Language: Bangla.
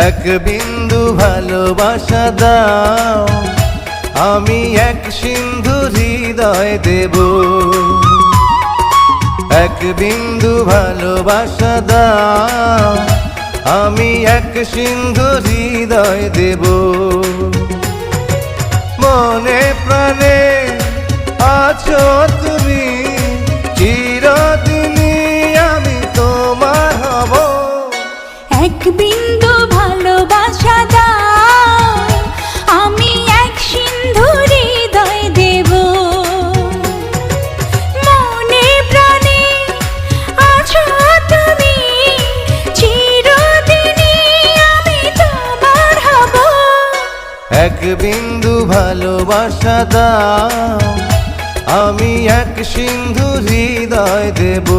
এক বিন্দু ভালোবাসা দাও, আমি এক সিন্ধু হৃদয় দেব। এক বিন্দু ভালোবাসা দাও, আমি এক সিন্ধু হৃদয় দেব। মনে প্রাণে আছো তুমি, চিরদিনই আমি তোমার হব। এক বিন্দু ভালোবাসা দাও, আমি এক সিন্ধু হৃদয় দেব। মনে প্রাণে আছো তুমি, চিরদিনই আমি তোমার হব। এক বিন্দু ভালোবাসা দাও, আমি এক সিন্ধু হৃদয় দেব।